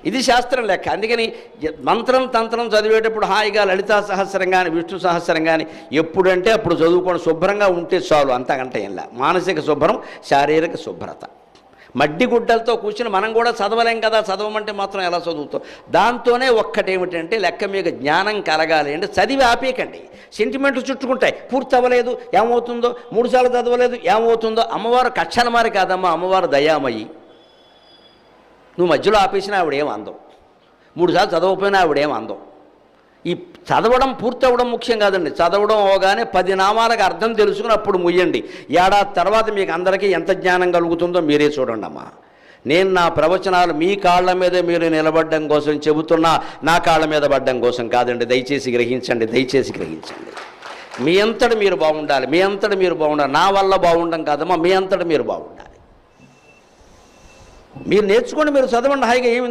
ఇది శాస్త్రం లెక్క. అందుకని మంత్రం తంత్రం చదివేటప్పుడు హాయిగా లలితా సహస్రం కానీ విష్ణు సహస్రం కానీ ఎప్పుడంటే అప్పుడు చదువుకొని శుభ్రంగా ఉంటే చాలు, అంతకంటే ఏంలా. మానసిక శుభ్రం, శారీరక శుభ్రత. మడ్డి గుడ్డలతో కూర్చుని మనం కూడా చదవలేం కదా, చదవమంటే మాత్రం ఎలా చదువుతాం. దాంతోనే ఒక్కటేమిటంటే లెక్క మీకు జ్ఞానం కలగాలి అంటే చదివి ఆపేయకండి. సెంటిమెంట్లు చుట్టుకుంటాయి, పూర్తి అవ్వలేదు ఏమవుతుందో, 3 సార్లు చదవలేదు ఏమవుతుందో. అమ్మవారు కక్షలమారి కాదమ్మా, అమ్మవారు దయామయ్యి. నువ్వు మధ్యలో ఆపేసినా ఆవిడేం అందం, 3 సార్లు చదవకపోయినా ఆవిడేం అందం. ఈ చదవడం పూర్తి అవ్వడం ముఖ్యం కాదండి. చదవడం అవగానే 10 నామాలకు అర్థం తెలుసుకుని అప్పుడు ముయ్యండి. ఏడాది తర్వాత మీకు అందరికీ ఎంత జ్ఞానం కలుగుతుందో మీరే చూడండి అమ్మా. నేను నా ప్రవచనాలు మీ కాళ్ళ మీద మీరు నిలబడడం కోసం చెబుతున్నా, నా కాళ్ళ మీద పడ్డం కోసం కాదండి. దయచేసి గ్రహించండి, దయచేసి గ్రహించండి. మీ అంతటి మీరు బాగుండాలి, మీ అంతటి మీరు బాగుండాలి. నా వల్ల బాగుండడం కాదమ్మా, మీ అంతటి మీరు బాగుండాలి. మీరు నేర్చుకోండి, మీరు చదవండి హాయిగా. ఏమి